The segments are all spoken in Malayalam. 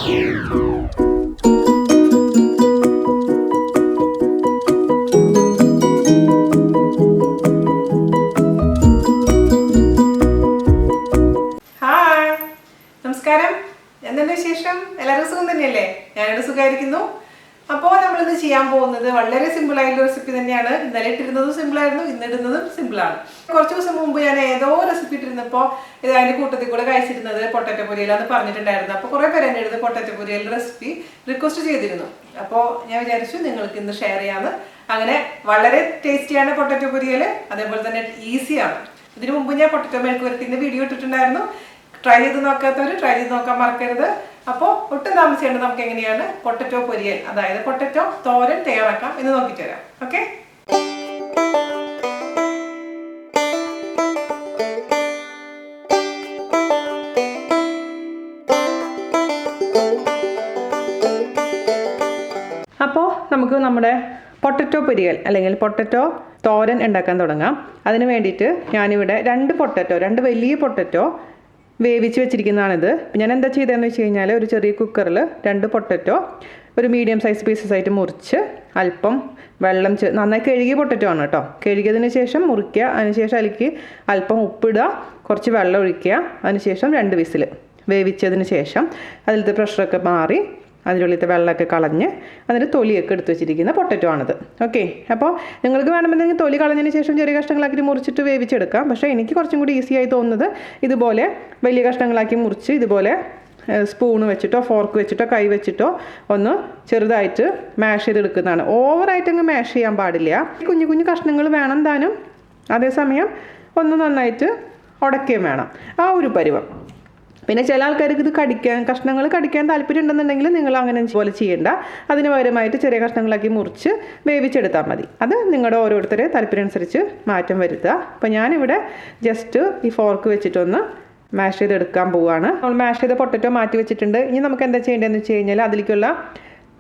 നമസ്കാരം, എന്തുണ്ട് വിശേഷം? എല്ലാവരും സുഖം തന്നെയല്ലേ? ഞാനിവിടെ സുഖമായിരിക്കുന്നു. അപ്പോൾ നമ്മളിന്ന് ചെയ്യാൻ പോകുന്നത് വളരെ സിമ്പിൾ ആയിട്ടുള്ള റെസിപ്പി തന്നെയാണ്. ഇന്നലെ ഇട്ടിരുന്നതും സിമ്പിളായിരുന്നു, ഇന്നിടുന്നതും സിമ്പിളാണ്. കുറച്ച് ദിവസം മുമ്പ് ഞാൻ ഏതോ റെസിപ്പി ഇട്ടിരുന്നപ്പോൾ ഇത് അതിൻ്റെ കൂട്ടത്തിൽ കൂടെ കഴിച്ചിരുന്നത് പൊട്ടറ്റോ പൊരിയലാന്ന് പറഞ്ഞിട്ടുണ്ടായിരുന്നു. അപ്പോൾ കുറേ പേര് എൻ്റെ അടുത്ത് പൊട്ടറ്റോ പൊരിയൽ റെസിപ്പി റിക്വസ്റ്റ് ചെയ്തിരുന്നു. അപ്പോൾ ഞാൻ വിചാരിച്ചു നിങ്ങൾക്ക് ഇന്ന് ഷെയർ ചെയ്യാമെന്ന്. അങ്ങനെ വളരെ ടേസ്റ്റിയാണ് പൊട്ടറ്റോ പൊരിയൽ, അതേപോലെ തന്നെ ഈസിയാണ്. ഇതിനു മുമ്പ് ഞാൻ പൊട്ടറ്റോ മെഴുക്ക് വരട്ടിൻ്റെ വീഡിയോ ഇട്ടിട്ടുണ്ടായിരുന്നു. ട്രൈ ചെയ്ത് നോക്കാത്തവർ ട്രൈ ചെയ്ത് നോക്കാൻ മറക്കരുത്. അപ്പോൾ ഒട്ടും താമസിക്കേണ്ടത് നമുക്ക് എങ്ങനെയാണ് പൊട്ടറ്റോ പൊരിയൽ, അതായത് പൊട്ടറ്റോ തോരൻ തയ്യാറാക്കാം എന്ന് നോക്കിയിട്ട് വരാം. ഓക്കെ, അപ്പോൾ നമുക്ക് നമ്മുടെ പൊട്ടറ്റോ പൊരിയൽ അല്ലെങ്കിൽ പൊട്ടറ്റോ തോരൻ ഉണ്ടാക്കാൻ തുടങ്ങാം. അതിന് വേണ്ടിയിട്ട് ഞാനിവിടെ രണ്ട് വലിയ പൊട്ടറ്റോ വേവിച്ച് വെച്ചിരിക്കുന്നതാണിത്. ഞാൻ എന്താ ചെയ്തതെന്ന് വെച്ച് കഴിഞ്ഞാൽ ഒരു ചെറിയ കുക്കറിൽ 2 പൊട്ടറ്റോ ഒരു മീഡിയം സൈസ് പീസസ് ആയിട്ട് മുറിച്ച് അല്പം വെള്ളം നന്നായി കഴുകിയ പൊട്ടറ്റോ ആണ് കേട്ടോ. കഴുകിയതിന് ശേഷം മുറിക്കുക, അതിനുശേഷം അതിലേക്ക് അല്പം ഉപ്പിടുക, കുറച്ച് വെള്ളം ഒഴിക്കുക, അതിനുശേഷം 2 വിസിൽ വേവിച്ചതിന് ശേഷം അതിലത്തെ പ്രഷറൊക്കെ മാറി അതിനുള്ളിലത്തെ വെള്ളമൊക്കെ കളഞ്ഞ് അതിന് തൊലിയൊക്കെ എടുത്ത് വെച്ചിരിക്കുന്ന പൊട്ടറ്റോ ആണിത്. ഓക്കെ, അപ്പോൾ നിങ്ങൾക്ക് വേണമെന്നുണ്ടെങ്കിൽ തൊലി കളഞ്ഞതിന് ശേഷം ചെറിയ കഷ്ണങ്ങളാക്കി മുറിച്ചിട്ട് വേവിച്ചെടുക്കാം. പക്ഷേ എനിക്ക് കുറച്ചും കൂടി ഈസി ആയി തോന്നുന്നത് ഇതുപോലെ വലിയ കഷ്ണങ്ങളാക്കി മുറിച്ച് ഇതുപോലെ സ്പൂണ് വെച്ചിട്ടോ ഫോർക്ക് വെച്ചിട്ടോ കൈ വെച്ചിട്ടോ ഒന്ന് ചെറുതായിട്ട് മാഷ് ചെയ്തെടുക്കുന്നതാണ്. ഓവറായിട്ട് അങ്ങ് മാഷ് ചെയ്യാൻ പാടില്ല. കുഞ്ഞു കുഞ്ഞു കഷ്ണങ്ങൾ വേണം താനും, അതേസമയം ഒന്ന് നന്നായിട്ട് ഉടക്കുകയും വേണം, ആ ഒരു പരുവം. പിന്നെ ചില ആൾക്കാർക്ക് ഇത് കഷ്ണങ്ങൾ കടിക്കാൻ താല്പര്യം ഉണ്ടെന്നുണ്ടെങ്കിൽ നിങ്ങൾ അങ്ങനെ പോലെ ചെയ്യേണ്ട. അതിന് പകരമായിട്ട് ചെറിയ കഷ്ണങ്ങളാക്കി മുറിച്ച് വേവിച്ചെടുത്താൽ മതി. അത് നിങ്ങളുടെ ഓരോരുത്തരുടെ താല്പര്യം അനുസരിച്ച് മാറ്റം വരുത്തുക. അപ്പോൾ ഞാനിവിടെ ജസ്റ്റ് ഈ ഫോർക്ക് വെച്ചിട്ടൊന്ന് മാഷ് ചെയ്തെടുക്കാൻ പോവുകയാണ്. നമ്മൾ മാഷ് ചെയ്ത പൊട്ടറ്റോ മാറ്റി വെച്ചിട്ടുണ്ട്. ഇനി നമുക്ക് എന്താ ചെയ്യേണ്ടതെന്ന് വെച്ച് കഴിഞ്ഞാൽ അതിലേക്കുള്ള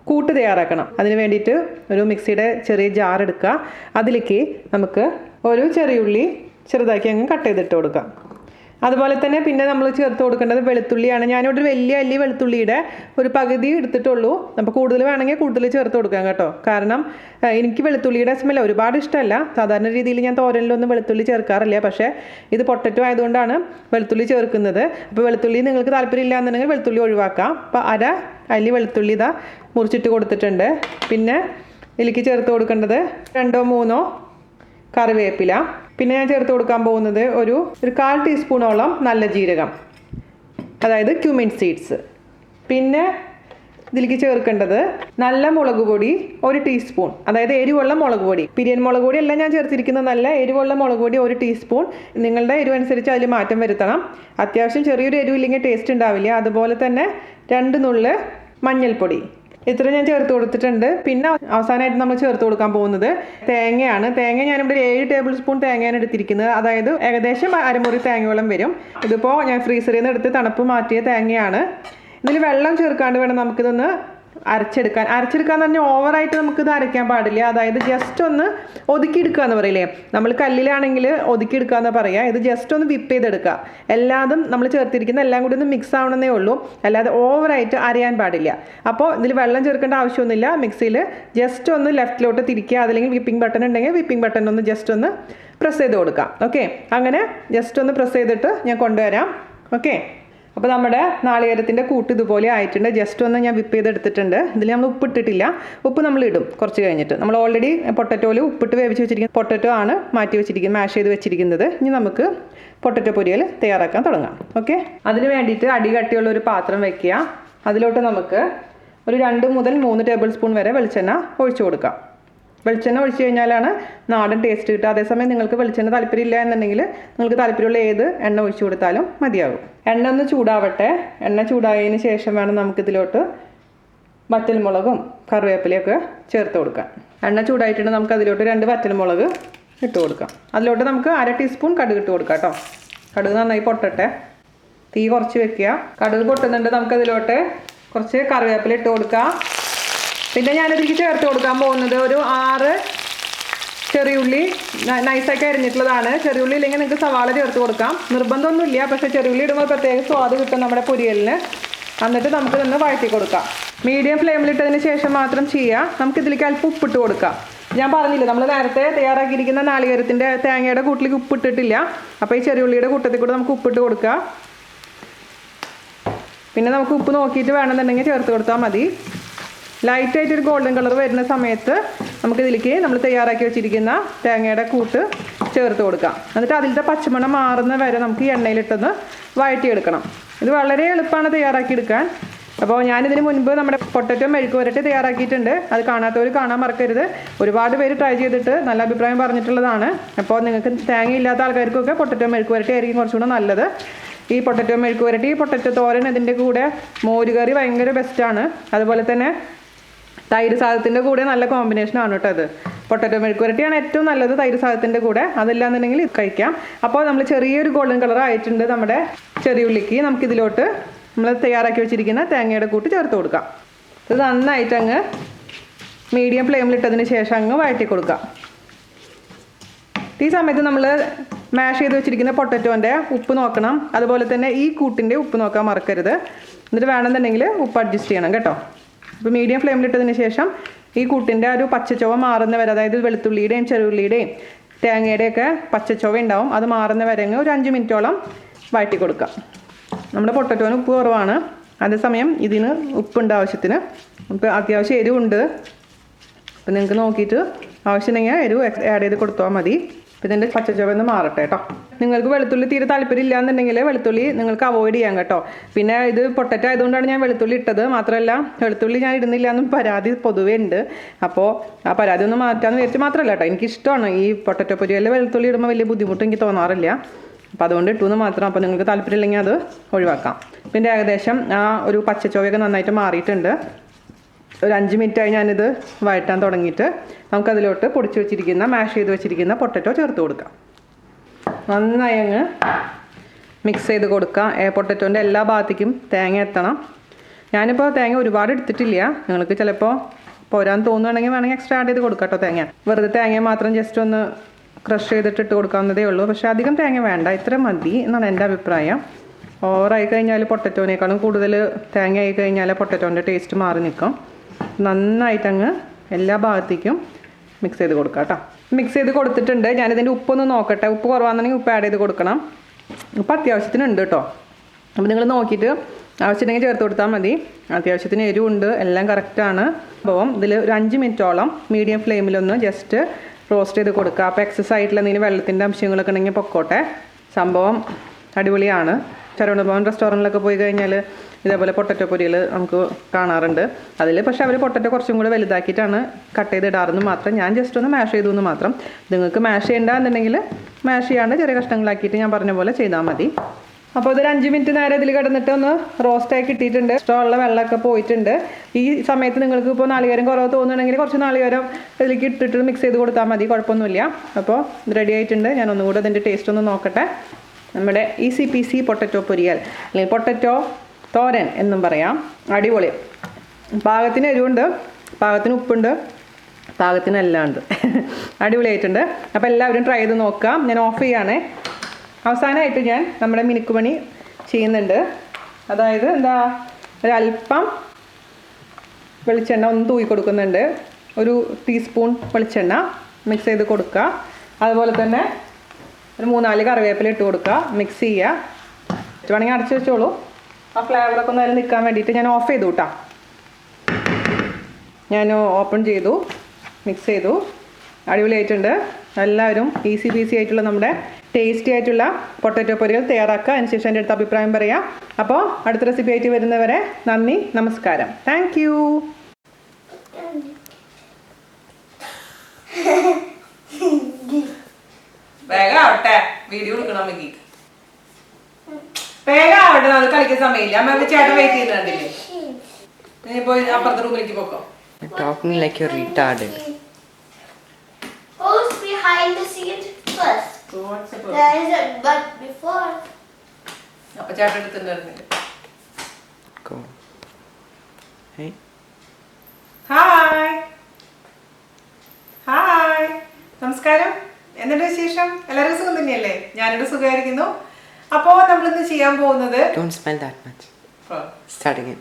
കൂട്ട് തയ്യാറാക്കണം. അതിന് വേണ്ടിയിട്ട് ഒരു മിക്സിയുടെ ചെറിയ ജാർ എടുക്കുക. അതിലേക്ക് നമുക്ക് ഒരു ചെറിയുള്ളി ചെറുതാക്കി അങ്ങ് കട്ട് ചെയ്തിട്ട് കൊടുക്കാം. അതുപോലെ തന്നെ പിന്നെ നമ്മൾ ചേർത്ത് കൊടുക്കേണ്ടത് വെളുത്തുള്ളിയാണ്. ഞാനിവിടെ ഒരു വലിയ അല്ലി വെളുത്തുള്ളിയുടെ ഒരു പകുതി എടുത്തിട്ടുള്ളൂ. അപ്പോൾ കൂടുതൽ വേണമെങ്കിൽ കൂടുതൽ ചേർത്ത് കൊടുക്കാം കേട്ടോ. കാരണം എനിക്ക് വെളുത്തുള്ളിയുടെ സ്മെല്ല് ഒരുപാട് ഇഷ്ടമല്ല. സാധാരണ രീതിയിൽ ഞാൻ തോരനിലൊന്നും വെളുത്തുള്ളി ചേർക്കാറില്ല. പക്ഷേ ഇത് പൊട്ടറ്റോ ആയതുകൊണ്ടാണ് വെളുത്തുള്ളി ചേർക്കുന്നത്. അപ്പോൾ വെളുത്തുള്ളി നിങ്ങൾക്ക് താല്പര്യമില്ല എന്നുണ്ടെങ്കിൽ വെളുത്തുള്ളി ഒഴിവാക്കാം. അപ്പോൾ അര അല്ലി വെളുത്തുള്ളി ഇതാ മുറിച്ചിട്ട് കൊടുത്തിട്ടുണ്ട്. പിന്നെ ഇതിലേക്ക് ചേർത്ത് കൊടുക്കേണ്ടത് 2-3 കറിവേപ്പില. പിന്നെ ഞാൻ ചേർത്ത് കൊടുക്കാൻ പോകുന്നത് ഒരു 1/4 ടീസ്പൂണോളം നല്ല ജീരകം, അതായത് ക്യുമിൻ സീഡ്സ്. പിന്നെ ഇതിലേക്ക് ചേർക്കേണ്ടത് നല്ല മുളക് പൊടി 1 ടീസ്പൂൺ, അതായത് എരിവുള്ള മുളക് പൊടി. പിരിയൻ മുളക് പൊടി അല്ല ഞാൻ ചേർത്തിരിക്കുന്നത്, നല്ല എരിവുള്ള മുളക് പൊടി 1 ടീസ്പൂൺ. നിങ്ങളുടെ എരിവനുസരിച്ച് അതിൽ മാറ്റം വരുത്തണം. അത്യാവശ്യം ചെറിയൊരു എരിവില്ലെങ്കിൽ ടേസ്റ്റ് ഉണ്ടാവില്ല. അതുപോലെ തന്നെ 2 നുള്ള് മഞ്ഞൾപ്പൊടി. ഇത്ര ഞാൻ ചേർത്ത് കൊടുത്തിട്ടുണ്ട്. പിന്നെ അവസാനമായിട്ട് നമ്മൾ ചേർത്ത് കൊടുക്കാൻ പോകുന്നത് തേങ്ങയാണ്. തേങ്ങ ഞാനിവിടെ 7 ടേബിൾ സ്പൂൺ തേങ്ങയാണ് എടുത്തിരിക്കുന്നത്. അതായത് ഏകദേശം അരമുറി തേങ്ങയോളം വരും. ഇതിപ്പോൾ ഞാൻ ഫ്രീസറിൽ നിന്ന് എടുത്ത് തണുപ്പ് മാറ്റിയ തേങ്ങയാണ്. ഇതിൽ വെള്ളം ചേർക്കാണ്ട് വേണം നമുക്കിതൊന്ന് അരച്ചെടുക്കാൻ എന്ന് പറഞ്ഞാൽ ഓവറായിട്ട് നമുക്കിത് അരയ്ക്കാൻ പാടില്ല. അതായത് ജസ്റ്റ് ഒന്ന് ഒതുക്കിയെടുക്കുക എന്ന് പറയില്ലേ, നമ്മൾ കല്ലിലാണെങ്കിൽ ഒതുക്കിയെടുക്കുക എന്ന് പറയുക. ഇത് ജസ്റ്റ് ഒന്ന് വിപ്പ് ചെയ്തെടുക്കുക. എല്ലാതും നമ്മൾ ചേർത്തിരിക്കുന്ന എല്ലാം കൂടി ഒന്ന് മിക്സ് ആവണമെന്നേ ഉള്ളൂ, അല്ലാതെ ഓവറായിട്ട് അരയാൻ പാടില്ല. അപ്പോൾ ഇതിൽ വെള്ളം ചേർക്കേണ്ട ആവശ്യമൊന്നുമില്ല. മിക്സിയിൽ ജസ്റ്റ് ഒന്ന് ലെഫ്റ്റിലോട്ട് തിരിക്കുക. അതല്ലെങ്കിൽ വിപ്പിംഗ് ബട്ടൺ ഉണ്ടെങ്കിൽ വിപ്പിംഗ് ബട്ടൺ ഒന്ന് ജസ്റ്റ് ഒന്ന് പ്രസ് ചെയ്ത് കൊടുക്കാം. ഓക്കെ, അങ്ങനെ ജസ്റ്റ് ഒന്ന് പ്രസ് ചെയ്തിട്ട് ഞാൻ കൊണ്ടുവരാം. ഓക്കെ, അപ്പോൾ നമ്മുടെ നാളികേരത്തിൻ്റെ കൂട്ട് ഇതുപോലെ ആയിട്ടുണ്ട്. ജസ്റ്റ് ഒന്ന് ഞാൻ വിപ്പ് ചെയ്തെടുത്തിട്ടുണ്ട്. ഇതിൽ നമ്മൾ ഉപ്പിട്ടിട്ടില്ല. ഉപ്പ് നമ്മൾ ഇടും കുറച്ച് കഴിഞ്ഞിട്ട്. നമ്മൾ ഓൾറെഡി പൊട്ടറ്റോയിൽ ഉപ്പിട്ട് വേവിച്ച് വെച്ചിരിക്കുന്ന പൊട്ടറ്റോ ആണ് മാറ്റി വെച്ചിരിക്കുന്നത്, മാഷ് ചെയ്ത് വെച്ചിരിക്കുന്നത്. ഇനി നമുക്ക് പൊട്ടറ്റോ പൊരിയൽ തയ്യാറാക്കാൻ തുടങ്ങാം. ഓക്കെ, അതിന് വേണ്ടിയിട്ട് അടികട്ടിയുള്ള ഒരു പാത്രം വയ്ക്കുക. അതിലോട്ട് നമുക്ക് ഒരു 2 മുതൽ 3 ടേബിൾ സ്പൂൺ വരെ വെളിച്ചെണ്ണ ഒഴിച്ചു കൊടുക്കാം. വെളിച്ചെണ്ണ ഒഴിച്ച് കഴിഞ്ഞാലാണ് നാടൻ ടേസ്റ്റ് കിട്ടുക. അതേസമയം നിങ്ങൾക്ക് വെളിച്ചെണ്ണ താല്പര്യമില്ല എന്നുണ്ടെങ്കിൽ നിങ്ങൾക്ക് താല്പര്യമുള്ള ഏത് എണ്ണ ഒഴിച്ചു കൊടുത്താലും മതിയാകും. എണ്ണ ഒന്ന് ചൂടാവട്ടെ. എണ്ണ ചൂടായതിന് ശേഷം വേണം നമുക്കിതിലോട്ട് വറ്റൽമുളകും കറിവേപ്പിലയൊക്കെ ചേർത്ത് കൊടുക്കാം. എണ്ണ ചൂടായിട്ടുണ്ട്. നമുക്ക് അതിലോട്ട് 2 വറ്റൽമുളക് ഇട്ട് കൊടുക്കാം. അതിലോട്ട് നമുക്ക് 1/2 ടീസ്പൂൺ കടുക് ഇട്ട് കൊടുക്കാം കേട്ടോ. കടുക് നന്നായി പൊട്ടട്ടെ. തീ കുറച്ച് വെക്കുക. കടുക് പൊട്ടുന്നുണ്ട്. നമുക്കതിലോട്ട് കുറച്ച് കറിവേപ്പില ഇട്ട് കൊടുക്കാം. പിന്നെ ഞാനിതിലേക്ക് ചേർത്ത് കൊടുക്കാൻ പോകുന്നത് ഒരു 6 ചെറിയുള്ളി നൈസാക്കി അരിഞ്ഞിട്ടുള്ളതാണ്. ചെറിയുള്ളി ഇല്ലെങ്കിൽ നിങ്ങൾക്ക് സവാള ചേർത്ത് കൊടുക്കാം, നിർബന്ധമൊന്നുമില്ല. പക്ഷേ ചെറിയുള്ളി ഇടുമ്പോൾ പ്രത്യേക സ്വാദ് കിട്ടും നമ്മുടെ പൊരിയലിന്. എന്നിട്ട് നമുക്ക് നിന്ന് വഴറ്റി കൊടുക്കാം. മീഡിയം ഫ്ലെയിമിലിട്ടതിന് ശേഷം മാത്രം ചെയ്യുക. നമുക്കിതിലേക്ക് അല്പം ഉപ്പിട്ട് കൊടുക്കാം. ഞാൻ പറഞ്ഞില്ല, നമ്മൾ നേരത്തെ തയ്യാറാക്കിയിരിക്കുന്ന നാളികേരത്തിൻ്റെ തേങ്ങയുടെ കൂട്ടിലേക്ക് ഉപ്പിട്ടിട്ടില്ല. അപ്പോൾ ഈ ചെറിയുള്ളിയുടെ കൂട്ടത്തിൽ കൂടെ നമുക്ക് ഉപ്പിട്ട് കൊടുക്കാം. പിന്നെ നമുക്ക് ഉപ്പ് നോക്കിയിട്ട് വേണമെന്നുണ്ടെങ്കിൽ ചേർത്ത് കൊടുത്താൽ മതി. ലൈറ്റായിട്ടൊരു ഗോൾഡൻ കളർ വരുന്ന സമയത്ത് നമുക്കിതിലേക്ക് നമ്മൾ തയ്യാറാക്കി വെച്ചിരിക്കുന്ന തേങ്ങയുടെ കൂട്ട് ചേർത്ത് കൊടുക്കാം. എന്നിട്ട് അതിലത്തെ പച്ചമണം മാറുന്ന വരെ നമുക്ക് ഈ എണ്ണയിലിട്ടൊന്ന് വഴറ്റിയെടുക്കണം. ഇത് വളരെ എളുപ്പമാണ് തയ്യാറാക്കിയെടുക്കാൻ. അപ്പോൾ ഞാനിതിന് മുൻപ് നമ്മുടെ പൊട്ടറ്റോ മെഴുക്ക് പുരട്ടി തയ്യാറാക്കിയിട്ടുണ്ട്. അത് കാണാത്തവർ കാണാൻ മറക്കരുത്. ഒരുപാട് പേര് ട്രൈ ചെയ്തിട്ട് നല്ല അഭിപ്രായം പറഞ്ഞിട്ടുള്ളതാണ്. അപ്പോൾ നിങ്ങൾക്ക് തേങ്ങയില്ലാത്ത ആൾക്കാർക്കൊക്കെ പൊട്ടറ്റോ മെഴുക്ക് പുരട്ടി ആയിരിക്കും കുറച്ചുകൂടെ നല്ലത്. ഈ പൊട്ടറ്റോ മെഴുക്ക് പുരട്ടി, പൊട്ടറ്റോ തോരൻ, ഇതിൻ്റെ കൂടെ മോരുകറി ഭയങ്കര ബെസ്റ്റാണ്. അതുപോലെ തന്നെ തൈര് സാദത്തിൻ്റെ കൂടെ നല്ല കോമ്പിനേഷനാണ് കേട്ടോ ഇത്. പൊട്ടറ്റോ മെഴുക്ക് പുരട്ടിയാണ് ഏറ്റവും നല്ലത് തൈര് സാദത്തിൻ്റെ കൂടെ. അതില്ലാന്നുണ്ടെങ്കിൽ ഇത് കഴിക്കാം. അപ്പോൾ നമ്മൾ ചെറിയൊരു ഗോൾഡൻ കളർ ആയിട്ടുണ്ട് നമ്മുടെ ചെറിയുള്ളിക്ക്. നമുക്കിതിലോട്ട് നമ്മൾ തയ്യാറാക്കി വെച്ചിരിക്കുന്ന തേങ്ങയുടെ കൂട്ട് ചേർത്ത് കൊടുക്കാം. ഇത് നന്നായിട്ട് അങ്ങ് മീഡിയം ഫ്ലെയിമിലിട്ടതിന് ശേഷം അങ്ങ് വഴറ്റി കൊടുക്കാം. ഈ സമയത്ത് നമ്മൾ മാഷ് ചെയ്ത് വെച്ചിരിക്കുന്ന പൊട്ടറ്റോൻ്റെ ഉപ്പ് നോക്കണം. അതുപോലെ തന്നെ ഈ കൂട്ടിൻ്റെ ഉപ്പ് നോക്കാൻ മറക്കരുത്. എന്നിട്ട് വേണമെന്നുണ്ടെങ്കിൽ ഉപ്പ് അഡ്ജസ്റ്റ് ചെയ്യണം കേട്ടോ. അപ്പോൾ മീഡിയം ഫ്ലെയിമിലിട്ടതിന് ശേഷം ഈ കൂട്ടിൻ്റെ ഒരു പച്ചച്ചൊവ മാറുന്ന വരെ, അതായത് വെളുത്തുള്ളിയുടെയും ചെറുള്ളിയുടെയും തേങ്ങയുടെയൊക്കെ പച്ചച്ചൊവ ഉണ്ടാവും, അത് മാറുന്ന വരെ ഒരു 5 മിനിറ്റോളം വഴറ്റി കൊടുക്കാം. നമ്മുടെ പൊട്ടറ്റോന് ഉപ്പ് കുറവാണ്. അതേസമയം ഇതിന് ഉപ്പുണ്ട് ആവശ്യത്തിന്. ഇപ്പോൾ അത്യാവശ്യം എരിവുണ്ട്. അപ്പോൾ നിങ്ങൾക്ക് നോക്കിയിട്ട് ആവശ്യമുണ്ടെങ്കിൽ എരിവ് ആഡ് ചെയ്ത് കൊടുത്താൽ മതി. അപ്പോൾ ഇതിൻ്റെ പച്ചച്ചൊവന്ന് മാറട്ടെ കേട്ടോ. നിങ്ങൾക്ക് വെളുത്തുള്ളി തീരെ താല്പര്യം ഇല്ലാന്നുണ്ടെങ്കിൽ വെളുത്തുള്ളി നിങ്ങൾക്ക് അവോയ്ഡ് ചെയ്യാം കേട്ടോ. പിന്നെ ഇത് പൊട്ടറ്റോ ആയതുകൊണ്ടാണ് ഞാൻ വെളുത്തുള്ളി ഇട്ടത്. മാത്രമല്ല വെളുത്തുള്ളി ഞാൻ ഇടുന്നില്ല എന്നും പരാതി പൊതുവേ ഉണ്ട്. അപ്പോൾ ആ പരാതി ഒന്ന് മാറ്റാമെന്ന് വിചാരിച്ച് മാത്രമല്ല കേട്ടോ, എനിക്കിഷ്ടമാണ് ഈ പൊട്ടറ്റോ പൊരിയല്ല. വെളുത്തുള്ളി ഇടുമ്പോൾ വലിയ ബുദ്ധിമുട്ട് എനിക്ക് തോന്നാറില്ല. അപ്പോൾ അതുകൊണ്ട് ഇട്ടുമെന്ന് മാത്രം. അപ്പോൾ നിങ്ങൾക്ക് താല്പര്യമില്ലെങ്കിൽ അത് ഒഴിവാക്കാം. പിന്നെ ഏകദേശം ആ ഒരു പച്ചച്ചോവയൊക്കെ നന്നായിട്ട് മാറിയിട്ടുണ്ട്. ഒരു 5 മിനിറ്റായി ഞാനിത് വഴറ്റാൻ തുടങ്ങിയിട്ട്. നമുക്കതിലോട്ട് പൊടിച്ച് വെച്ചിരിക്കുന്ന മാഷ് ചെയ്ത് വെച്ചിരിക്കുന്ന പൊട്ടറ്റോ ചേർത്ത് കൊടുക്കാം. നന്നായി അങ്ങ് മിക്സ് ചെയ്ത് കൊടുക്കാം. പൊട്ടറ്റോൻ്റെ എല്ലാ ഭാഗത്തേക്കും തേങ്ങ എത്തണം. ഞാനിപ്പോൾ തേങ്ങ ഒരുപാട് എടുത്തിട്ടില്ല. നിങ്ങൾക്ക് ചിലപ്പോൾ പോരാൻ തോന്നുകയാണെങ്കിൽ വേണമെങ്കിൽ എക്സ്ട്രാ ആഡ് ചെയ്ത് കൊടുക്കാം കേട്ടോ. തേങ്ങ വെറുതെ തേങ്ങ മാത്രം ജസ്റ്റ് ഒന്ന് ക്രഷ് ചെയ്തിട്ട് ഇട്ട് കൊടുക്കാവുന്നതേ ഉള്ളൂ. പക്ഷേ അധികം തേങ്ങ വേണ്ട, ഇത്ര മതി എന്നാണ് എൻ്റെ അഭിപ്രായം. ഓവറായി കഴിഞ്ഞാൽ പൊട്ടറ്റോനേക്കാളും കൂടുതൽ തേങ്ങ ആയി കഴിഞ്ഞാൽ പൊട്ടറ്റോൻ്റെ ടേസ്റ്റ് മാറി നിൽക്കും. നന്നായിട്ടങ്ങ് എല്ലാ ഭാഗത്തേക്കും മിക്സ് ചെയ്ത് കൊടുക്കാം കേട്ടോ. മിക്സ് ചെയ്ത് കൊടുത്തിട്ടുണ്ട്. ഞാനിതിൻ്റെ ഉപ്പൊന്ന് നോക്കട്ടെ. ഉപ്പ് കുറവാണെന്നുണ്ടെങ്കിൽ ഉപ്പ് ആഡ് ചെയ്ത് കൊടുക്കണം. ഉപ്പ് അത്യാവശ്യത്തിനുണ്ട് കേട്ടോ. അപ്പോൾ നിങ്ങൾ നോക്കിയിട്ട് ആവശ്യമുണ്ടെങ്കിൽ ചേർത്ത് കൊടുത്താൽ മതി. അത്യാവശ്യത്തിന് എരിവുണ്ട്, എല്ലാം കറക്റ്റാണ്. അപ്പോൾ ഇതിൽ ഒരു 5 മിനിറ്റോളം മീഡിയം ഫ്ലെയിമിലൊന്ന് ജസ്റ്റ് റോസ്റ്റ് ചെയ്ത് കൊടുക്കുക. അപ്പോൾ എക്സസ് ആയിട്ടുള്ള എന്തെങ്കിലും വെള്ളത്തിൻ്റെ അംശങ്ങളൊക്കെ ഉണ്ടെങ്കിൽ പൊക്കോട്ടെ. സംഭവം അടിപൊളിയാണ്. ശരവണഭവൻ റെസ്റ്റോറൻറ്റിലൊക്കെ പോയി കഴിഞ്ഞാൽ ഇതേപോലെ പൊട്ടറ്റോ പൊരികൾ നമുക്ക് കാണാറുണ്ട്. അതിൽ പക്ഷേ അവർ പൊട്ടറ്റോ കുറച്ചും കൂടെ വലുതാക്കിയിട്ടാണ് കട്ട് ചെയ്ത് ഇടാറെന്ന് മാത്രം. ഞാൻ ജസ്റ്റ് ഒന്ന് മാഷ് ചെയ്തു എന്ന് മാത്രം. നിങ്ങൾക്ക് മാഷ് ചെയ്യേണ്ടതെന്നുണ്ടെങ്കിൽ മാഷ് ചെയ്യാണ്ട് ചെറിയ കഷ്ണങ്ങളാക്കിയിട്ട് ഞാൻ പറഞ്ഞ പോലെ ചെയ്താൽ മതി. അപ്പോൾ ഇതൊരു 5 മിനിറ്റ് നേരം ഇതിൽ കിടന്നിട്ട് ഒന്ന് റോസ്റ്റായി കിട്ടിയിട്ടുണ്ട്. ഇഷ്ടമുള്ള വെള്ളമൊക്കെ പോയിട്ടുണ്ട്. ഈ സമയത്ത് നിങ്ങൾക്ക് ഇപ്പോൾ നാളികേരം കുറവ് തോന്നുകയാണെങ്കിൽ കുറച്ച് നാളികേരം ഇതിലേക്ക് ഇട്ടിട്ട് മിക്സ് ചെയ്ത് കൊടുത്താൽ മതി, കുഴപ്പമൊന്നുമില്ല. അപ്പോൾ ഇത് റെഡി ആയിട്ടുണ്ട്. ഞാൻ ഒന്നുകൂടെ അതിൻ്റെ ടേസ്റ്റ് ഒന്ന് നോക്കട്ടെ. നമ്മുടെ ECPC പൊട്ടറ്റോ പൊരിയൽ അല്ലെങ്കിൽ പൊട്ടറ്റോ തോരൻ എന്നും പറയാം. അടിപൊളി. പാകത്തിന് എരിവുണ്ട്, പാകത്തിന് ഉപ്പുണ്ട്, പാകത്തിന് എല്ലാം ഉണ്ട്. അടിപൊളിയായിട്ടുണ്ട്. അപ്പോൾ എല്ലാവരും ട്രൈ ചെയ്ത് നോക്കാം. ഞാൻ ഓഫ് ചെയ്യുകയാണേ. അവസാനമായിട്ട് ഞാൻ നമ്മുടെ മിനുക്കുപണി ചെയ്യുന്നുണ്ട്. അതായത് ഒരല്പം വെളിച്ചെണ്ണ ഒന്ന് തൂക്കി കൊടുക്കുന്നുണ്ട്. ഒരു ടീസ്പൂൺ വെളിച്ചെണ്ണ മിക്സ് ചെയ്ത് കൊടുക്കുക. അതുപോലെ തന്നെ ഒരു 3-4 കറിവേപ്പില ഇട്ട് കൊടുക്കുക. മിക്സ് ചെയ്യുക. വേണമെങ്കിൽ അടച്ച് വെച്ചോളൂ. ആ ഫ്ലേവറൊക്കെ ഒന്ന് അതിൽ നിൽക്കാൻ വേണ്ടിയിട്ട് ഞാൻ ഓഫ് ചെയ്തു കേട്ടോ. ഞാൻ ഓപ്പൺ ചെയ്തു, മിക്സ് ചെയ്തു. അടിപൊളിയായിട്ടുണ്ട്. എല്ലാവരും ECPC ആയിട്ടുള്ള നമ്മുടെ ടേസ്റ്റി ആയിട്ടുള്ള പൊട്ടറ്റോ പൊരികൾ തയ്യാറാക്കുക. അതിനുശേഷം എൻ്റെ അടുത്ത അഭിപ്രായം പറയാം. അപ്പോൾ അടുത്ത റെസിപ്പി ആയിട്ട് വരുന്നവരെ നന്ദി, നമസ്കാരം. Thank you. വേഗം ആവട്ടെ, വീഡിയോ എടുക്കണം. വേഗം ആവട്ടെ, അത് കളിക്കാൻ സമയമില്ല. അമ്മ ചേട്ടൻ വെയിറ്റ് ചെയ്യുന്നുണ്ടല്ലേ. നീ പോയി അപ്പുറത്തെ റൂമിലേക്ക് പോക്കോ. Talking like you're retarded. Who's behind the scenes first? So what's the There is a but before. അപ്പൊ ചേട്ടൻ എടുത്തിട്ടുണ്ടായിരുന്നില്ല. Go. Hey. ഹായ് ഹായ്, നമസ്കാരം. എന്തുണ്ട് വിശേഷം? എല്ലാവരും സുഖം തന്നെയല്ലേ? ഞാനിവിടെ സുഖമായിരിക്കുന്നു. അപ്പോൾ നമ്മളിന്ന് ചെയ്യാൻ പോകുന്നത്, Don't smell that much. flour. Start again.